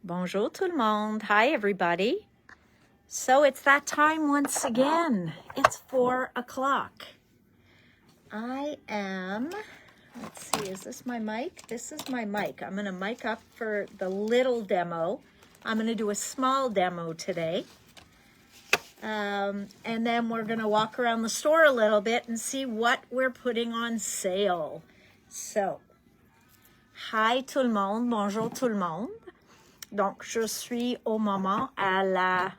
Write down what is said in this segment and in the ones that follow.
Bonjour tout le monde. Hi everybody. So it's that time once again. It's 4 o'clock. I am, let's see, is this my mic? This is my mic. I'm going to mic up for the little demo. I'm going to do a small demo today. And then we're going to walk around the store a little bit and see what we're putting on sale. So, hi tout le monde. Bonjour tout le monde. Donc, je suis au moment à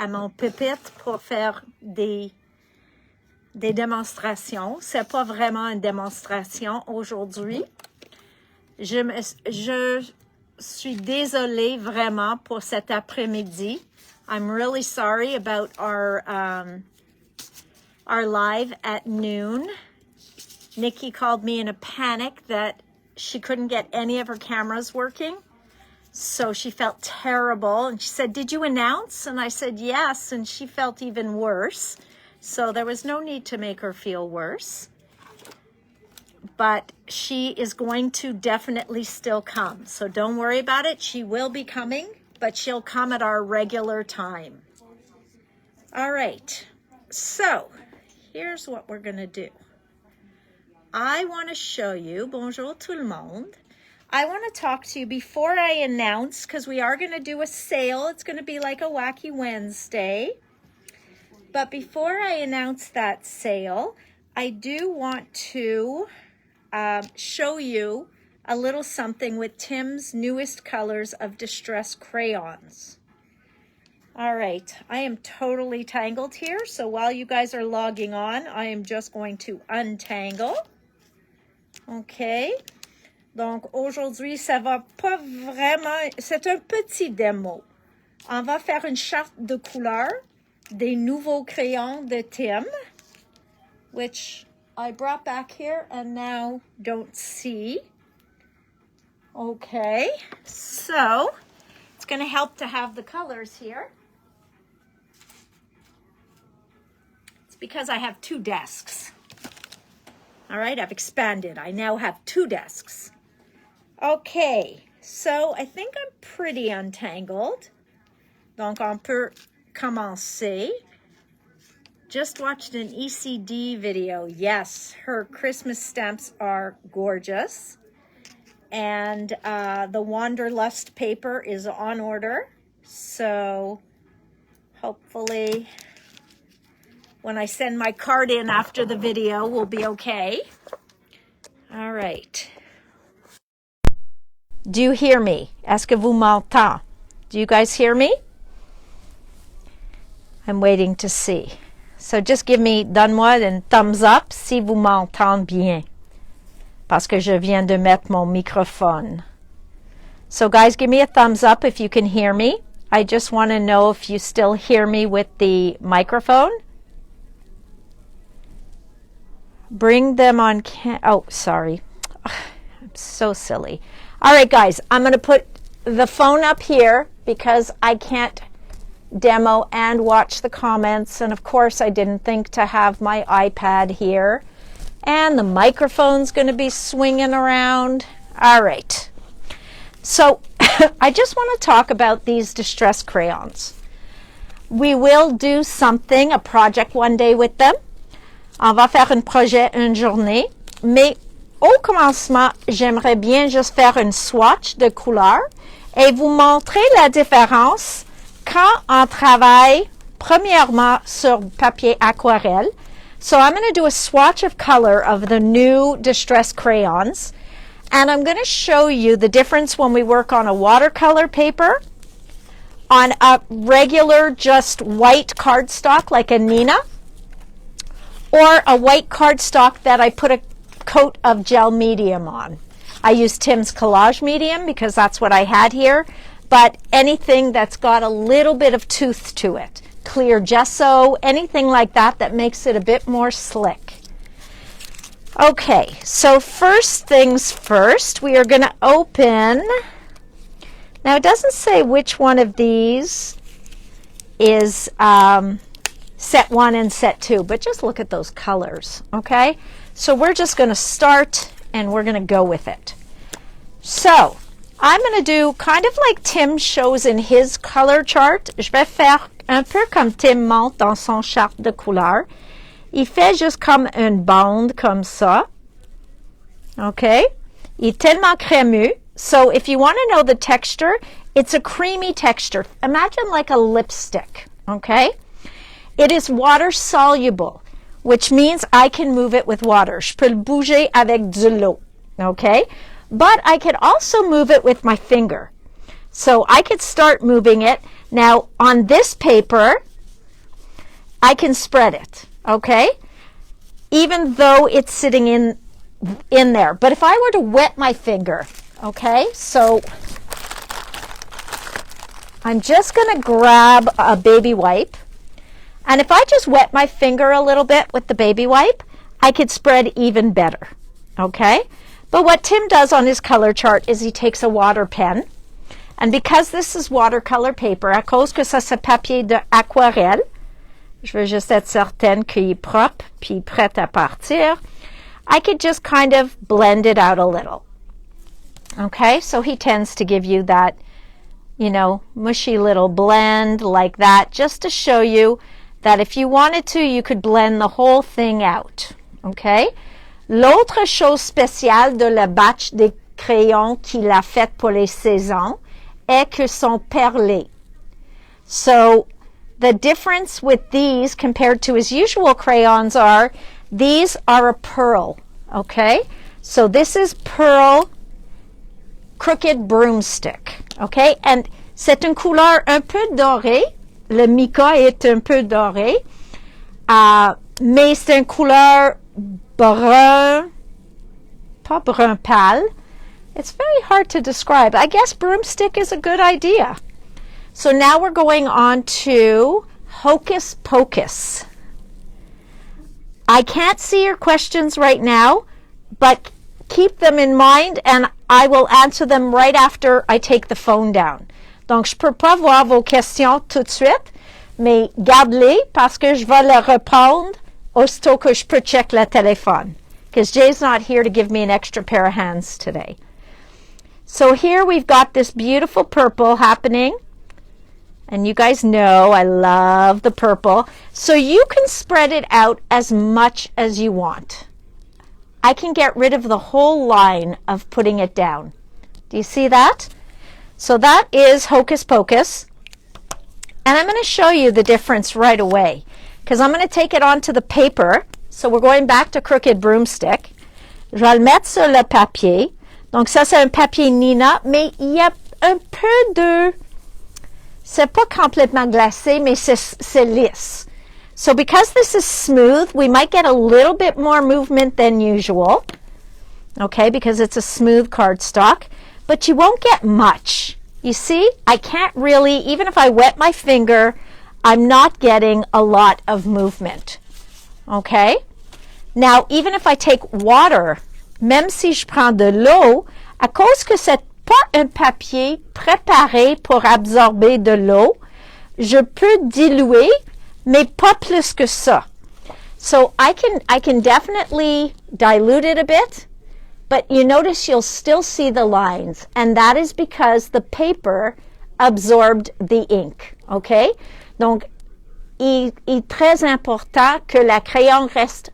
mon pupitre pour faire des démonstrations. C'est pas vraiment une démonstration aujourd'hui. Je suis désolée vraiment pour cet après-midi. I'm really sorry about our live at noon. Nikki called me in a panic that she couldn't get any of her cameras working. So she felt terrible, and she said, "Did you announce?" And I said, "Yes," and she felt even worse. So there was no need to make her feel worse. But she is going to definitely still come. So don't worry about it. She will be coming, but she'll come at our regular time. All right. So here's what we're going to do. I want to show you, bonjour tout le monde. I want to talk to you before I announce, because we are going to do a sale. It's going to be like a Wacky Wednesday. But before I announce that sale, I do want to show you a little something with Tim's newest colors of distress crayons. All right, I am totally tangled here. So while you guys are logging on, I am just going to untangle. Okay. Donc, aujourd'hui, ça va pas vraiment... C'est un petit démo. On va faire une charte de couleurs des nouveaux crayons de Tim, which I brought back here and now don't see. Okay, so it's going to help to have the colors here. It's because I have two desks. All right, I've expanded. I now have two desks. Okay, so I think I'm pretty untangled. Donc, on peut commencer. Just watched an ECD video. Yes, her Christmas stamps are gorgeous. And the Wanderlust paper is on order. So, hopefully, when I send my card in after the video, we'll be okay. All right. Do you hear me? Est-ce que vous m'entendez? Do you guys hear me? I'm waiting to see. So just donne-moi un thumbs up si vous m'entendez bien. Parce que je viens de mettre mon microphone. So guys, give me a thumbs up if you can hear me. I just want to know if you still hear me with the microphone. Bring them on oh, sorry. I'm so silly. All right, guys, I'm going to put the phone up here because I can't demo and watch the comments. And of course, I didn't think to have my iPad here. And the microphone's going to be swinging around. All right. So I just want to talk about these distress crayons. We will do something, a project one day with them. On va faire un projet une journée. Mais au commencement, j'aimerais bien juste faire une swatch de couleurs et vous montrer la différence quand on travaille premièrement sur papier aquarelle. So I'm going to do a swatch of color of the new distress crayons, and I'm going to show you the difference when we work on a watercolor paper, on a regular just white cardstock like a Nina, or a white cardstock that I put a coat of gel medium on. I use Tim's collage medium because that's what I had here, but anything that's got a little bit of tooth to it, clear gesso, anything like that that makes it a bit more slick. Okay, so first things first, we are going to open. Now it doesn't say which one of these is set 1 and set 2, but just look at those colors, okay? So we're just going to start and we're going to go with it. So I'm going to do kind of like Tim shows in his color chart. Je vais faire un peu comme Tim montre dans son charte de couleur. Il fait juste comme une bande comme ça. Okay? Il est tellement crémeux. So if you want to know the texture, it's a creamy texture. Imagine like a lipstick. Okay? It is water soluble, which means I can move it with water. Je peux le bouger avec de l'eau. Okay? But I could also move it with my finger. So I could start moving it. Now, on this paper, I can spread it, okay? Even though it's sitting in there. But if I were to wet my finger, okay? So I'm just going to grab a baby wipe. And if I just wet my finger a little bit with the baby wipe, I could spread even better, okay? But what Tim does on his color chart is he takes a water pen. And because this is watercolor paper, à cause que ça c'est papier d'aquarelle, je veux juste être certaine qu'il est propre puis prêt à partir, I could just kind of blend it out a little. Okay, so he tends to give you that, you know, mushy little blend like that, just to show you that if you wanted to, you could blend the whole thing out. Okay? L'autre chose spéciale de la batch des crayons qu'il a fait pour les saisons est que sont perlés. So the difference with these compared to his usual crayons are these are a pearl. Okay? So this is pearl crooked broomstick. Okay? And c'est une couleur un peu dorée. Le mica est un peu doré. Mais c'est une couleur brun, pas brun pâle. It's very hard to describe. I guess broomstick is a good idea. So now we're going on to Hocus Pocus. I can't see your questions right now, but keep them in mind and I will answer them right after I take the phone down. Donc, je peux pas voir vos questions tout de suite, mais garde-les parce que je vais les répondre aussitôt que je peux check le téléphone, because Jay's not here to give me an extra pair of hands today. So here we've got this beautiful purple happening, and you guys know I love the purple. So you can spread it out as much as you want. I can get rid of the whole line of putting it down. Do you see that? So that is Hocus Pocus, and I'm going to show you the difference right away. Because I'm going to take it onto the paper. So we're going back to Crooked Broomstick. Je vais le mettre sur le papier. Donc ça, c'est un papier Nina, mais il y a un peu de... C'est pas complètement glacé, mais c'est lisse. So because this is smooth, we might get a little bit more movement than usual. Okay, because it's a smooth cardstock. But you won't get much. You see, I can't really, even if I wet my finger, I'm not getting a lot of movement. Okay? Now, even if I take water, même si je prends de l'eau, à cause que c'est pas un papier préparé pour absorber de l'eau, je peux diluer, mais pas plus que ça. So I can definitely dilute it a bit, but you notice you'll still see the lines, and that is because the paper absorbed the ink. Okay? Donc, il est très important que la crayon reste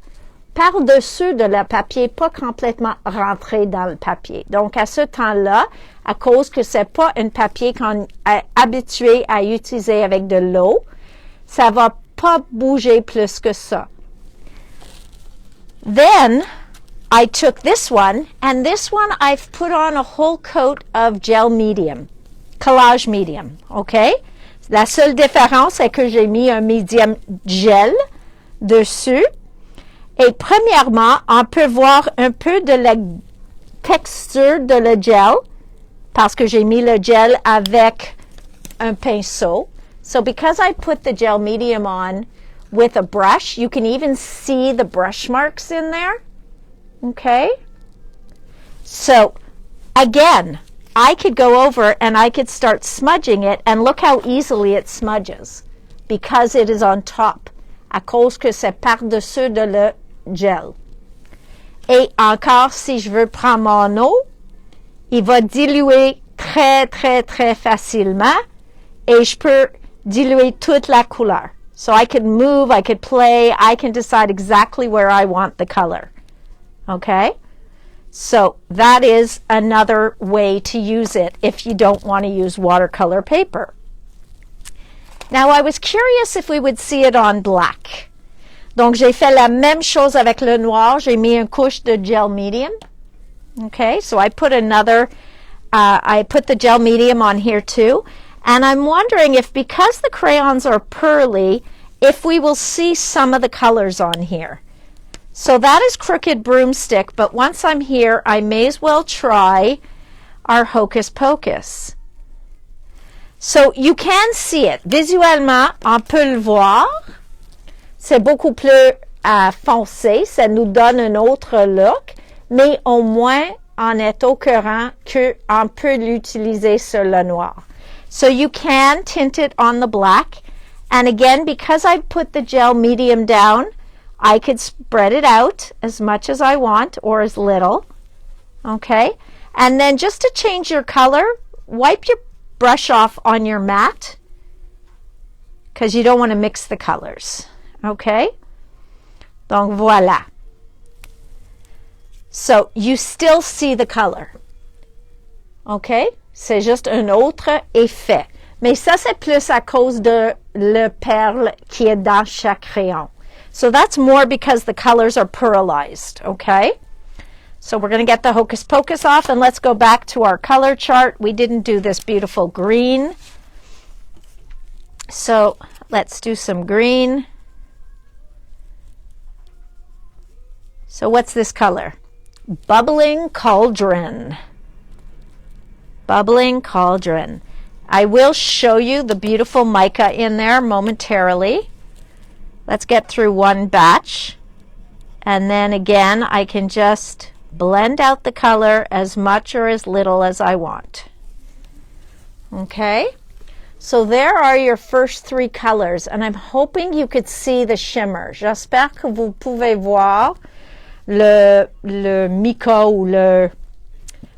par-dessus de le papier, pas complètement rentré dans le papier. Donc, à ce temps-là, à cause que c'est pas un papier qu'on est habitué à utiliser avec de l'eau, ça va pas bouger plus que ça. Then, I took this one, and this one I've put on a whole coat of gel medium, collage medium, okay? La seule différence est que j'ai mis un medium gel dessus. Et premièrement, on peut voir un peu de la texture de le gel parce que j'ai mis le gel avec un pinceau. So because I put the gel medium on with a brush, you can even see the brush marks in there. Okay? So again, I could go over and I could start smudging it, and look how easily it smudges because it is on top, à cause que c'est par-dessus de le gel. Et encore, si je veux prendre mon eau, il va diluer très, très, très facilement et je peux diluer toute la couleur. So I could move, I could play, I can decide exactly where I want the color. Okay? So that is another way to use it if you don't want to use watercolor paper. Now I was curious if we would see it on black. Donc j'ai fait la même chose avec le noir. J'ai mis une couche de gel medium. Okay, so I put I put the gel medium on here too. And I'm wondering if, because the crayons are pearly, if we will see some of the colors on here. So that is Crooked Broomstick, but once I'm here, I may as well try our Hocus Pocus. So you can see it. Visuellement, on peut le voir. C'est beaucoup plus foncé. Ça nous donne un autre look. Mais au moins, on est au courant qu'on peut l'utiliser sur le noir. So you can tint it on the black. And again, because I put the gel medium down, I could spread it out as much as I want or as little. Okay? And then just to change your color, wipe your brush off on your mat because you don't want to mix the colors. Okay? Donc voilà. So you still see the color. Okay? C'est juste un autre effet. Mais ça, c'est plus à cause de le perle qui est dans chaque crayon. So that's more because the colors are pearlized, okay? So we're going to get the Hocus Pocus off, and let's go back to our color chart. We didn't do this beautiful green. So let's do some green. So what's this color? Bubbling Cauldron. Bubbling Cauldron. I will show you the beautiful mica in there momentarily. Let's get through one batch. And then again, I can just blend out the color as much or as little as I want. Okay? So there are your first three colors. And I'm hoping you could see the shimmer. J'espère que vous pouvez voir le mica ou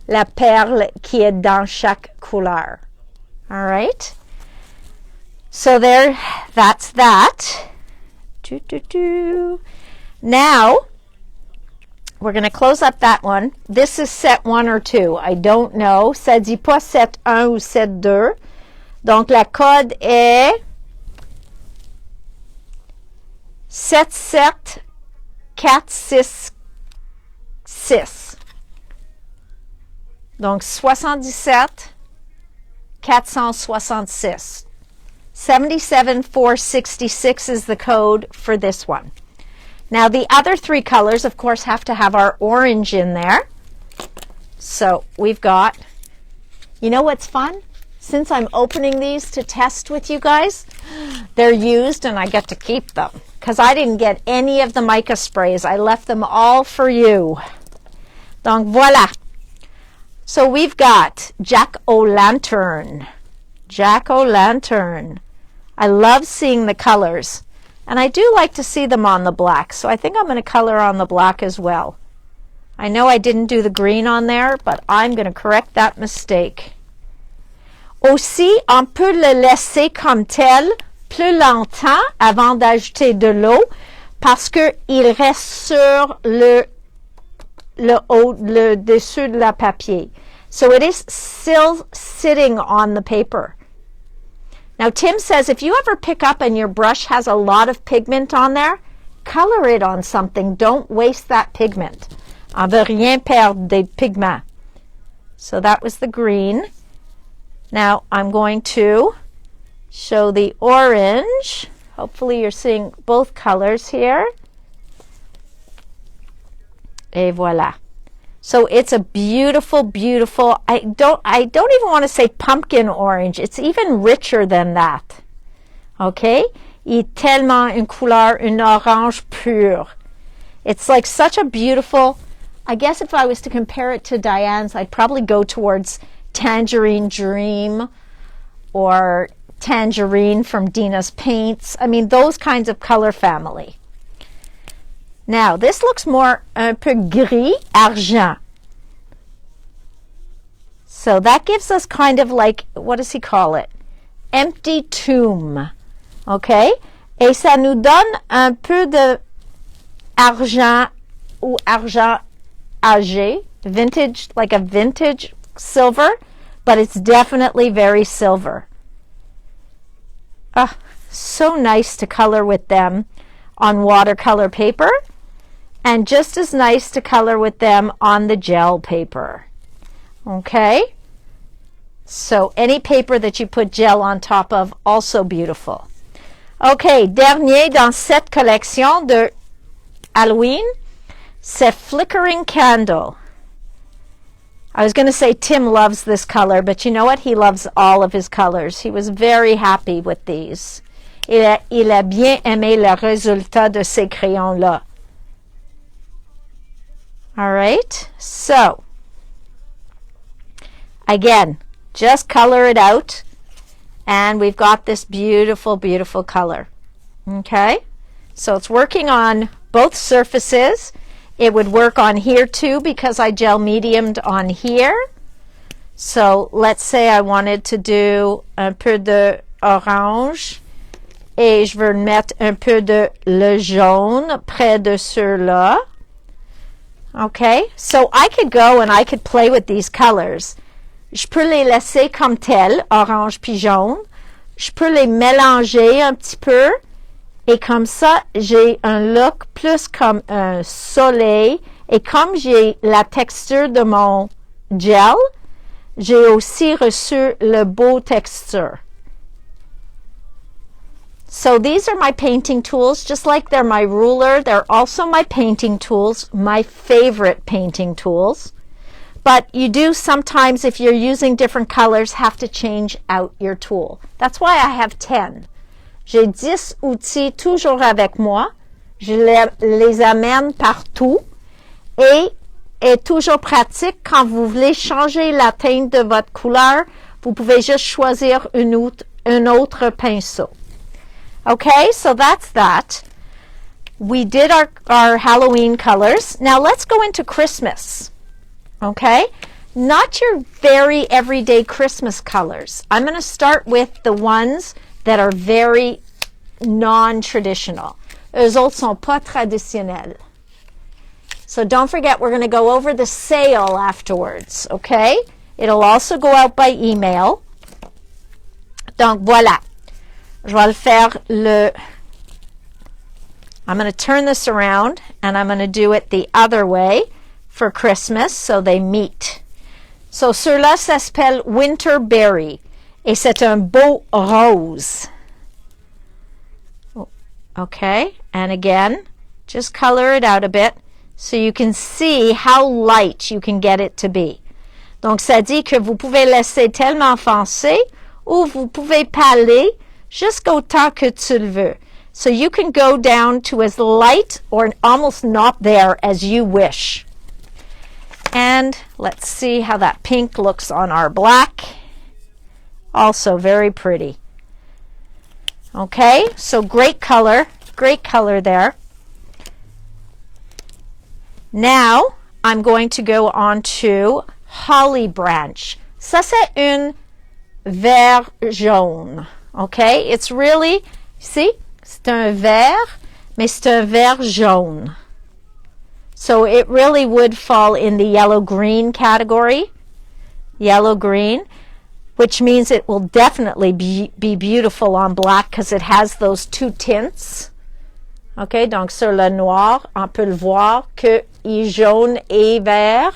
la perle qui est dans chaque couleur. All right? So there, that's that. Now, we're going to close up that one. This is set 1 or 2. I don't know. Ça dit pas set 1 ou set 2. Donc, la code est 77466. Donc, 77 466. 77466 is the code for this one. Now the other three colors, of course, have to have our orange in there. So we've got, you know what's fun? Since I'm opening these to test with you guys, they're used and I get to keep them because I didn't get any of the mica sprays. I left them all for you. Donc voilà. So we've got Jack-o'-lantern. Jack-o'-lantern. I love seeing the colors. And I do like to see them on the black. So I think I'm going to color on the black as well. I know I didn't do the green on there, but I'm going to correct that mistake. Aussi, on peut le laisser comme tel plus longtemps avant d'ajouter de l'eau parce qu'il reste sur le dessus de la papier. So it is still sitting on the paper. Now Tim says if you ever pick up and your brush has a lot of pigment on there, color it on something. Don't waste that pigment. On veut rien perdre des pigments. So that was the green. Now I'm going to show the orange. Hopefully you're seeing both colors here. Et voilà. So it's a beautiful, beautiful, I don't even want to say pumpkin orange. It's even richer than that. Okay? Il est tellement une couleur, une orange pure. It's like such a beautiful, I guess if I was to compare it to Diane's, I'd probably go towards Tangerine Dream or Tangerine from Dina's Paints. I mean, those kinds of color family. Now, this looks more un peu gris argent. So that gives us kind of like, what does he call it? Empty tomb. Okay? Et ça nous donne un peu de argent ou argent âgé, vintage, like a vintage silver, but it's definitely very silver. Ah, so nice to color with them on watercolor paper, and just as nice to color with them on the gel paper. Okay? So any paper that you put gel on top of, also beautiful. Okay, dernier dans cette collection de Halloween, c'est Flickering Candle. I was going to say Tim loves this color, but you know what? He loves all of his colors. He was very happy with these. Il a bien aimé le résultat de ces crayons-là. All right, so again, just color it out, and we've got this beautiful, beautiful color. Okay, so it's working on both surfaces. It would work on here too because I gel mediumed on here. So let's say I wanted to do un peu de orange et je veux mettre un peu de le jaune près de ceux-là. Okay, so I could go and I could play with these colors. Je peux les laisser comme tels, orange puis jaune. Je peux les mélanger un petit peu. Et comme ça, j'ai un look plus comme un soleil. Et comme j'ai la texture de mon gel, j'ai aussi reçu le beau texture. So these are my painting tools, just like they're my ruler. They're also my painting tools, my favorite painting tools. But you do sometimes, if you're using different colors, have to change out your tool. That's why I have 10. J'ai 10 outils toujours avec moi. Je les amène partout et est toujours pratique quand vous voulez changer la teinte de votre couleur. Vous pouvez juste choisir un autre pinceau. Okay, so that's that. We did our Halloween colors. Now let's go into Christmas. Okay, not your very everyday Christmas colors. I'm going to start with the ones that are very non-traditional. Eux autres sont pas traditionnels. So don't forget, we're going to go over the sale afterwards, okay? It'll also go out by email. Donc voilà. Je vais le faire I'm going to turn this around and I'm going to do it the other way for Christmas so they meet. So ceux-là s'appelle Winterberry et c'est un beau rose. Okay, and again, just color it out a bit so you can see how light you can get it to be. Donc ça dit que vous pouvez laisser tellement foncé ou vous pouvez paler jusqu'au temps que tu le veux. So you can go down to as light or almost not there as you wish. And let's see how that pink looks on our black. Also very pretty. Okay, so great color there. Now I'm going to go on to Holly Branch. Ça c'est une vert jaune. Okay, it's really, see, c'est un vert, mais c'est un vert jaune. So it really would fall in the yellow-green category. Yellow-green, which means it will definitely be beautiful on black because it has those two tints. Okay, donc sur le noir, on peut le voir que il est jaune et vert.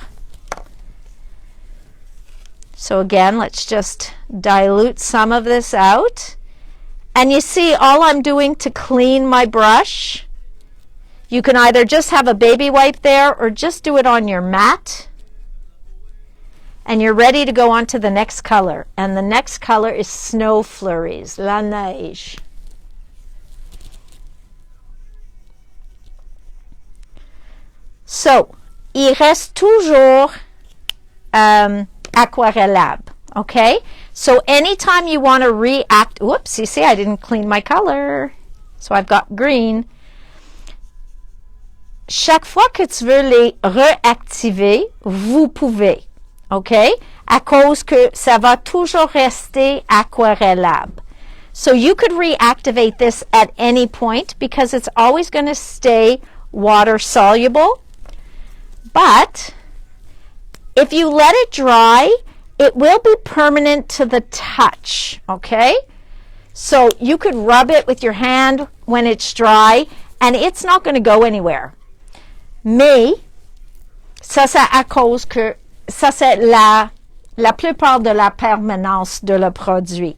So again, let's just dilute some of this out. And you see, all I'm doing to clean my brush, you can either just have a baby wipe there or just do it on your mat. And you're ready to go on to the next color. And the next color is Snow Flurries, La Neige. So, il reste toujours aquarellable, okay? So anytime you want to react, whoops, you see I didn't clean my color. So I've got green. Chaque fois que tu veux les réactiver, vous pouvez, okay? à cause que ça va toujours rester aquarellable. So you could reactivate this at any point because it's always going to stay water soluble. But if you let it dry, it will be permanent to the touch, okay? So you could rub it with your hand when it's dry and it's not going to go anywhere. Mais ça c'est à cause que ça c'est la plupart de la permanence de le produit.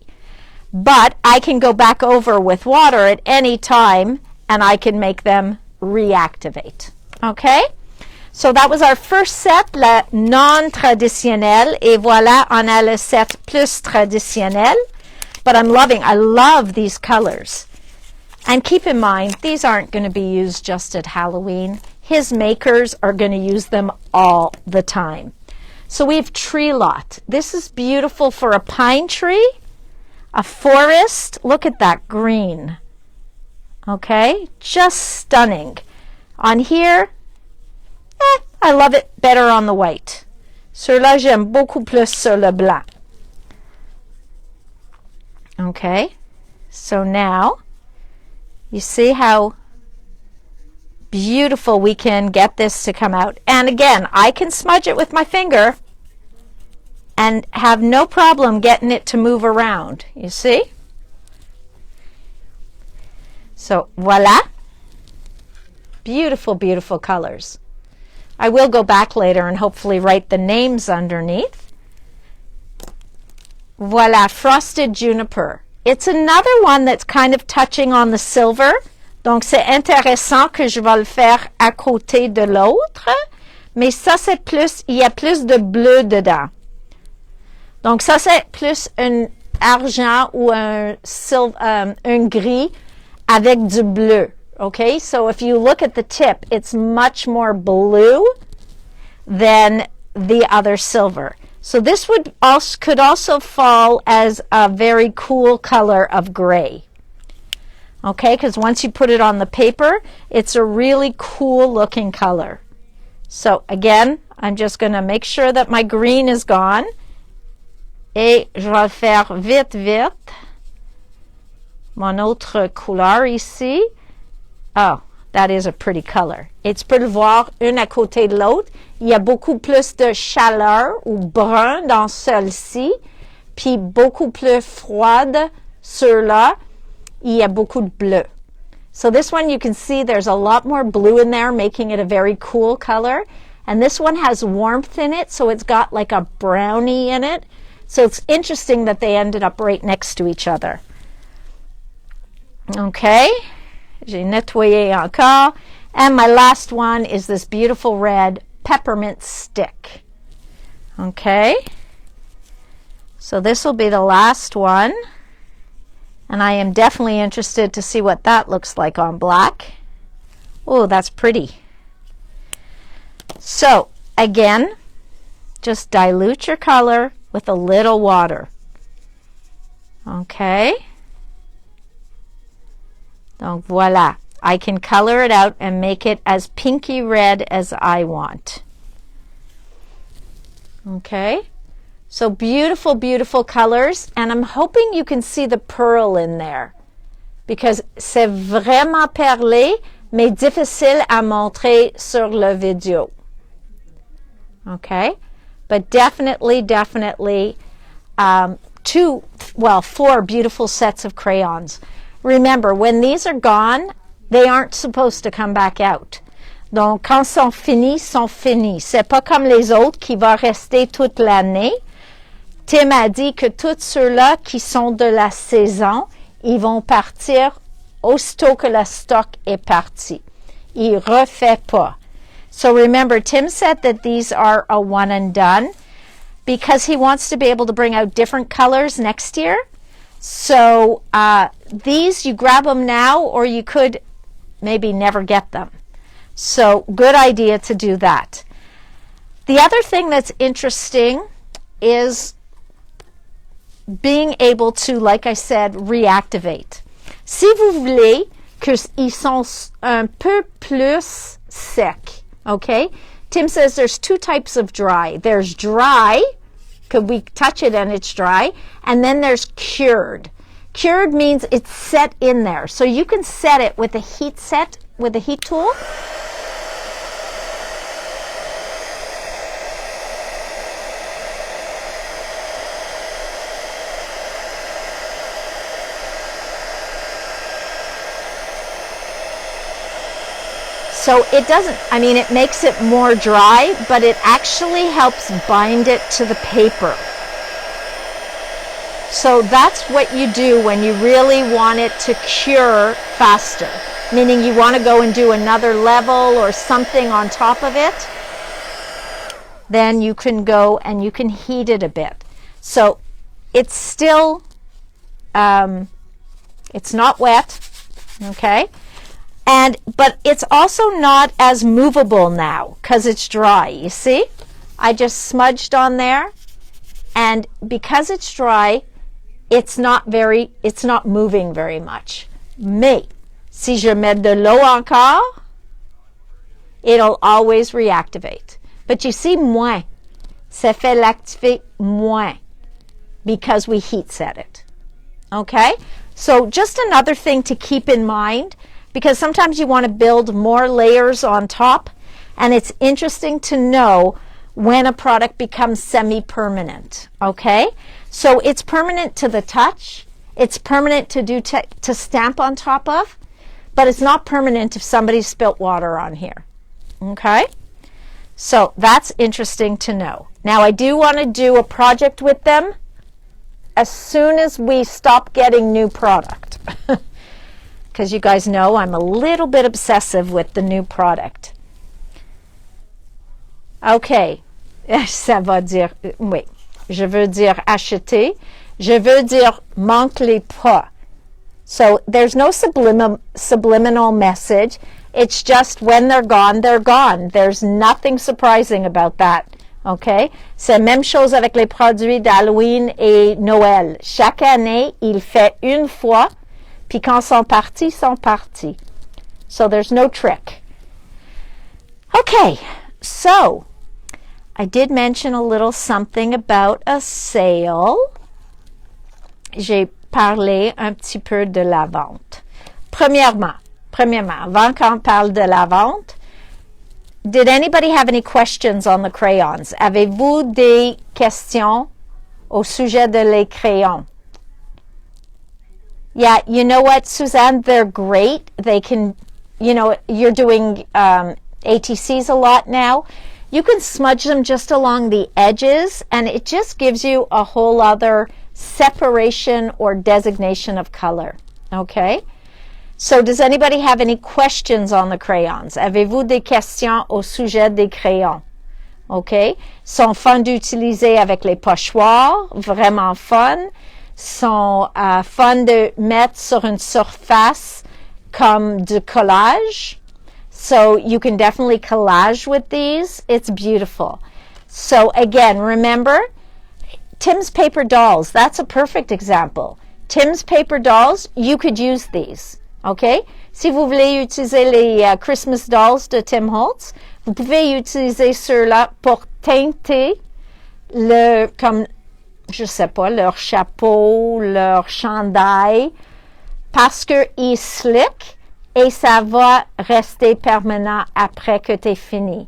But I can go back over with water at any time and I can make them reactivate. Okay? So that was our first set, la non-traditionnelle. Et voilà, on a le set plus traditionnel. But I love these colors. And keep in mind, these aren't going to be used just at Halloween. His makers are going to use them all the time. So we have tree lot. This is beautiful for a pine tree, a forest. Look at that green. Okay, just stunning. On here, I love it better on the white. Sur-là, j'aime beaucoup plus sur le blanc. Okay, so now you see how beautiful we can get this to come out. And again, I can smudge it with my finger and have no problem getting it to move around. You see? So voila. Beautiful, beautiful colors. I will go back later and hopefully write the names underneath. Voila, frosted juniper. It's another one that's kind of touching on the silver. Donc, c'est intéressant que je vais le faire à côté de l'autre. Mais ça, c'est plus, il y a plus de bleu dedans. Donc, ça, c'est plus un argent ou un gris avec du bleu. Okay, so if you look at the tip, it's much more blue than the other silver. So this could also fall as a very cool color of gray. Okay, because once you put it on the paper, it's a really cool looking color. So again, I'm just going to make sure that my green is gone. Et je vais le faire vite, vite. Mon autre couleur ici. Oh, that is a pretty color. Et tu peux le voir une à côté de l'autre. Il y a beaucoup plus de chaleur ou brun dans celle-ci, puis beaucoup plus froide sur là. Il y a beaucoup de bleu. So this one you can see there's a lot more blue in there, making it a very cool color. And this one has warmth in it, so it's got like a brownie in it. So it's interesting that they ended up right next to each other. Okay. J'ai nettoyé encore. And my last one is this beautiful red peppermint stick. Okay. So this will be the last one. And I am definitely interested to see what that looks like on black. Oh, that's pretty. So, again, just dilute your color with a little water. Okay. Donc voilà, I can color it out and make it as pinky red as I want. Okay, so beautiful, beautiful colors, and I'm hoping you can see the pearl in there because c'est vraiment perlé, mais difficile à montrer sur le vidéo. Okay, but definitely, four beautiful sets of crayons. Remember, when these are gone, they aren't supposed to come back out. Donc, quand sont finis, sont finis. C'est pas comme les autres qui vont rester toute l'année. Tim a dit que tous ceux-là qui sont de la saison, ils vont partir aussitôt que le stock est parti. Il refait pas. So remember, Tim said that these are a one and done because he wants to be able to bring out different colors next year. So these, you grab them now or you could maybe never get them. So good idea to do that. The other thing that's interesting is being able to, like I said, reactivate. Si vous voulez qu'ils sont un peu plus secs, okay? Tim says there's two types of dry. There's dry, Could we touch it and it's dry? And then there's cured. Cured means it's set in there. So you can set it with a heat set, with a heat tool. So it doesn't, I mean, it makes it more dry, but it actually helps bind it to the paper. So that's what you do when you really want it to cure faster, meaning you want to go and do another level or something on top of it. Then you can go and you can heat it a bit. So it's still, it's not wet, okay? But it's also not as movable now because it's dry. You see? I just smudged on there, and because it's dry, it's not moving very much. Mais si je mets de l'eau encore, it'll always reactivate. But you see, moins. Ça fait l'activer moins because we heat set it. Okay? So just another thing to keep in mind, because sometimes you want to build more layers on top, and it's interesting to know when a product becomes semi-permanent, okay? So it's permanent to the touch, it's permanent to stamp on top of, but it's not permanent if somebody spilt water on here, okay? So that's interesting to know. Now I do want to do a project with them as soon as we stop getting new product. Because you guys know I'm a little bit obsessive with the new product. Okay, ça va dire, oui, je veux dire acheter, je veux dire manque-les pas. So there's no subliminal message, it's just when they're gone, they're gone. There's nothing surprising about that, okay? C'est la même chose avec les produits d'Halloween et Noël. Chaque année, il fait une fois, puis quand sont partis, sont partis. So there's no trick. Okay, so I did mention a little something about a sale. J'ai parlé un petit peu de la vente. Premièrement, avant qu'on parle de la vente, did anybody have any questions on the crayons? Avez-vous des questions au sujet de les crayons? Yeah, you know what, Suzanne? They're great. They can, you know, you're doing ATCs a lot now. You can smudge them just along the edges, and it just gives you a whole other separation or designation of color. Okay? So does anybody have any questions on the crayons? Avez-vous des questions au sujet des crayons? OK? Sont fun d'utiliser avec les pochoirs, vraiment fun. Sont fun de mettre sur une surface comme de collage. So you can definitely collage with these. It's beautiful. So again, remember, Tim's Paper Dolls, that's a perfect example. Tim's Paper Dolls, you could use these. OK? Si vous voulez utiliser les Christmas Dolls de Tim Holtz, vous pouvez utiliser ceux-là pour teinter comme, je sais pas, leur chapeau, leur chandail, parce qu'ils slick et ça va rester permanent après que t'es fini.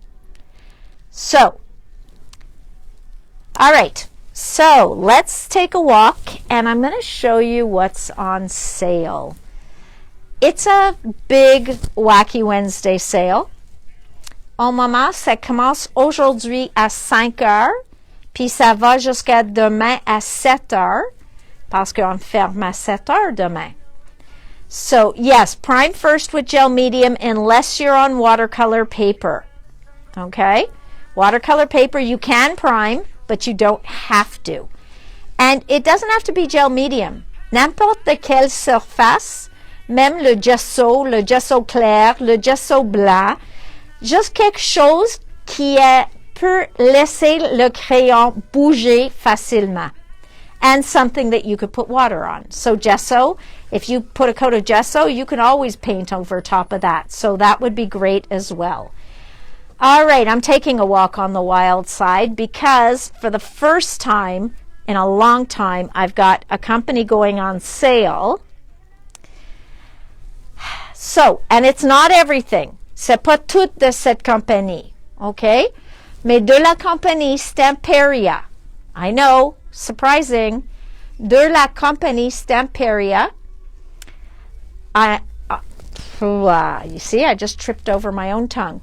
So, all right. So, let's take a walk, and I'm going to show you what's on sale. It's a big Wacky Wednesday sale. Au moment, ça commence aujourd'hui à 5 heures, puis ça va jusqu'à demain à 7 heures, parce qu'on ferme à 7 heures demain. So, yes, prime first with gel medium unless you're on watercolor paper. Okay? Watercolor paper, you can prime, but you don't have to. And it doesn't have to be gel medium. N'importe quelle surface, même le gesso clair, le gesso blanc, juste quelque chose qui peut laisser le crayon bouger facilement. And something that you could put water on. So gesso, if you put a coat of gesso, you can always paint over top of that. So that would be great as well. All right, I'm taking a walk on the wild side because for the first time in a long time, I've got a company going on sale. So, and it's not everything. C'est pas tout de cette compagnie, okay? Mais de la compagnie Stamperia. I know, surprising. De la compagnie Stamperia. You see, I just tripped over my own tongue.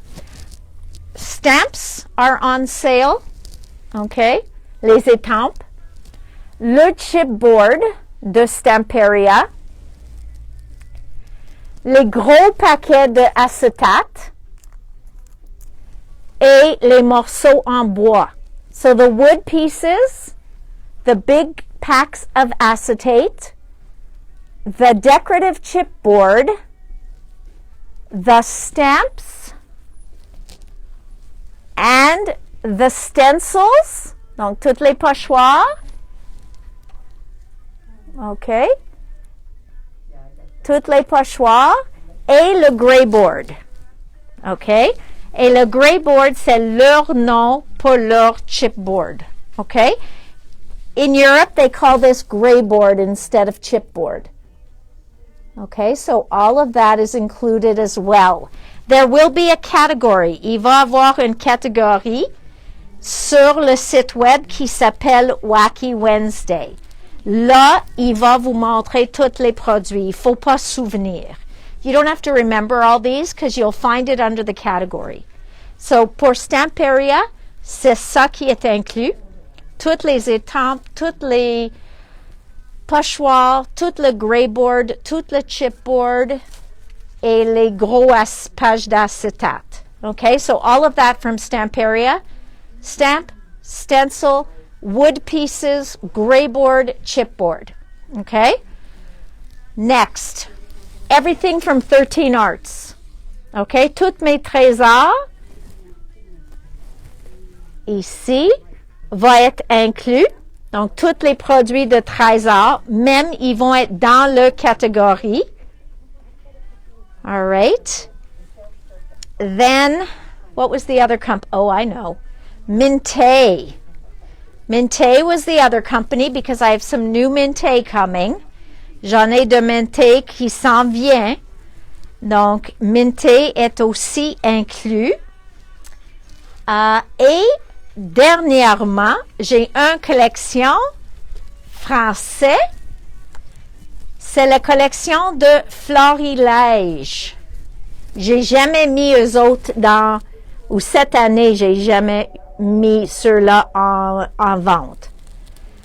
Stamps are on sale, okay? Les étampes. Le chipboard de Stamperia. Les gros paquets de acétate et les morceaux en bois. So the wood pieces, the big packs of acetate, the decorative chipboard, the stamps, and the stencils, donc toutes les pochoirs, okay? Toutes les pochoirs et le grayboard. OK? Et le grayboard, c'est leur nom pour leur chipboard. OK? In Europe, they call this grayboard instead of chipboard. OK? So all of that is included as well. There will be a category. Il va y avoir une catégorie sur le site web qui s'appelle Wacky Wednesday. Là, il va vous montrer tous les produits. Il ne faut pas se souvenir. You don't have to remember all these because you'll find it under the category. So, pour Stamperia, c'est ça qui est inclus. Toutes les étampes, toutes les pochoirs, tout le grayboard, tout le chipboard, et les gros pages d'acétate. Okay, so all of that from Stamperia. Stamp, stencil, wood pieces, grayboard, chipboard. Okay? Next, everything from 13 Arts. Okay? Toutes mes trésors, ici, va être inclus. Donc, tous les produits de trésors, même, ils vont être dans leur catégorie. All right. Then, what was the other Oh, I know. Minté. Minté was the other company because I have some new Minté coming. J'en ai de Minté qui s'en vient. Donc, Minté est aussi inclus. Et dernièrement, j'ai une collection français. C'est la collection de florilège. J'ai jamais mis eux autres ou cette année, j'ai jamais mis ceux-là en vente.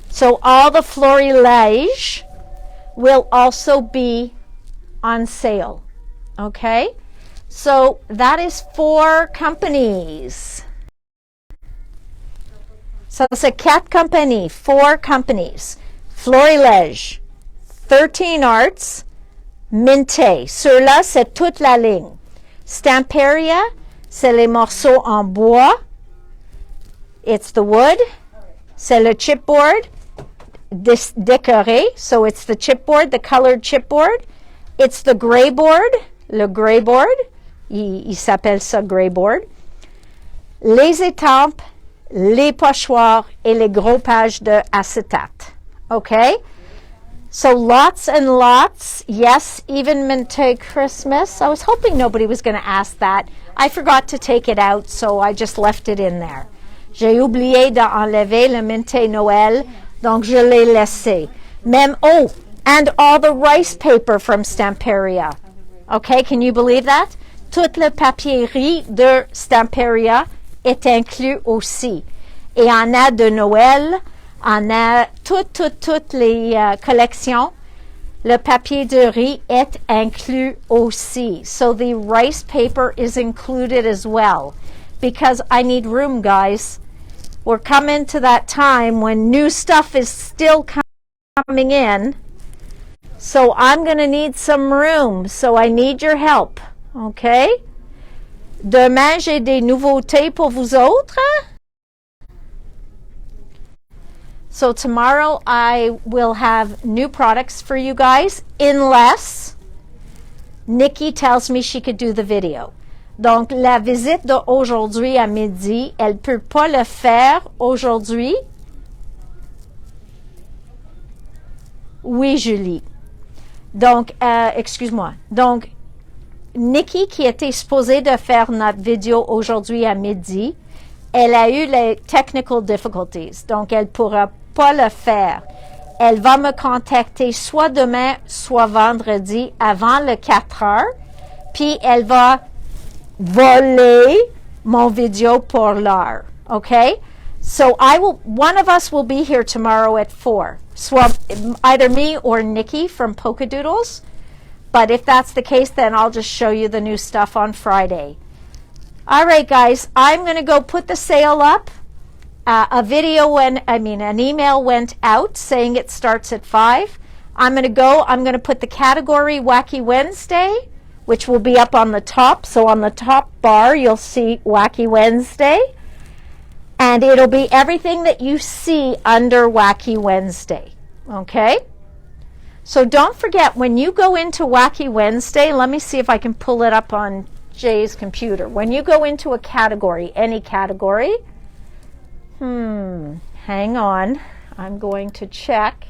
So all the florilège will also be on sale. Okay? So that is 4 companies. So c'est 4 compagnies, 4 companies. Florilège, 13 Arts, Minté. Ceux-là, c'est toute la ligne. Stamperia, c'est les morceaux en bois. It's the wood. C'est le chipboard décoré. So it's the chipboard, the colored chipboard. It's the grayboard, le grayboard. Il s'appelle ça grayboard. Les étampes, les pochoirs et les gros pages de acétate. Okay? So lots and lots. Yes, even Minté Christmas. I was hoping nobody was going to ask that. I forgot to take it out, so I just left it in there. J'ai oublié d'enlever le Minté Noël, donc je l'ai laissé. Même, and all the rice paper from Stamperia. Okay, can you believe that? Toute la papierie de Stamperia est inclus aussi. Et on a de Noël, on a toutes les collections. Le papier de riz est inclus aussi. So the rice paper is included as well. Because I need room, guys. We're coming to that time when new stuff is still coming in. So I'm going to need some room. So I need your help. Okay? Demain, j'ai des nouveautés pour vous autres. So tomorrow I will have new products for you guys unless Nikki tells me she could do the video. Donc, la visite d'aujourd'hui à midi, elle ne peut pas le faire aujourd'hui. Oui, Julie. Donc, excuse-moi. Donc, Nikki, qui était supposée de faire notre vidéo aujourd'hui à midi, elle a eu les technical difficulties. Donc, elle ne pourra pas le faire. Elle va me contacter soit demain, soit vendredi avant le 4 heures. Puis, elle va voler mon vidéo pour l'heure. Okay? So, one of us will be here tomorrow at 4. So, either me or Nikki from Polka Doodles. But if that's the case, then I'll just show you the new stuff on Friday. All right, guys, I'm going to go put the sale up. An email went out saying it starts at 5. I'm going to put the category Wacky Wednesday, which will be up on the top. So on the top bar, you'll see Wacky Wednesday. And it'll be everything that you see under Wacky Wednesday. Okay? So don't forget, when you go into Wacky Wednesday, let me see if I can pull it up on Jay's computer. When you go into a category, any category, hang on, I'm going to check.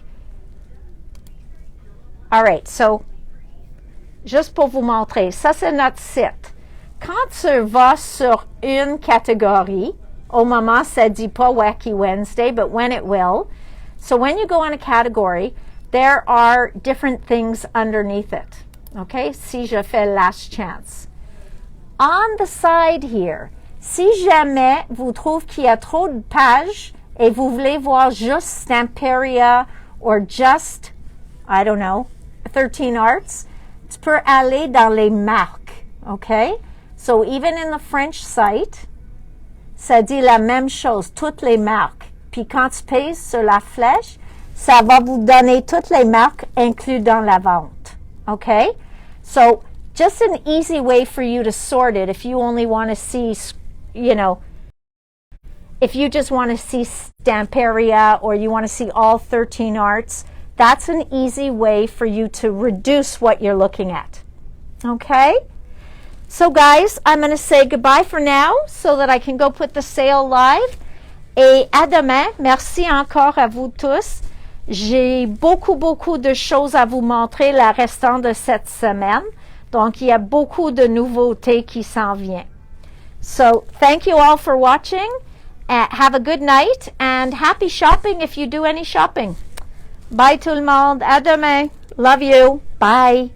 All right, so, juste pour vous montrer, ça c'est notre site. Quand tu vas sur une catégorie, au moment ça dit pas Wacky Wednesday, but when it will. So when you go on a category, there are different things underneath it. Okay, si je fais last chance. On the side here, si jamais vous trouvez qu'il y a trop de pages et vous voulez voir juste Stamperia or just, I don't know, 13 Arts, tu peux aller dans les marques. Okay? So even in the French site, ça dit la même chose, toutes les marques. Puis quand tu pèses sur la flèche, ça va vous donner toutes les marques incluses dans la vente. Okay? So, just an easy way for you to sort it if you only want to see, if you just want to see Stamperia or you want to see all 13 arts, that's an easy way for you to reduce what you're looking at. Okay? So, guys, I'm going to say goodbye for now so that I can go put the sale live. Et à demain. Merci encore à vous tous. J'ai beaucoup de choses à vous montrer le restant de cette semaine. Donc, il y a beaucoup de nouveautés qui s'en viennent. So, thank you all for watching. Have a good night and happy shopping if you do any shopping. Bye tout le monde. À demain. Love you. Bye.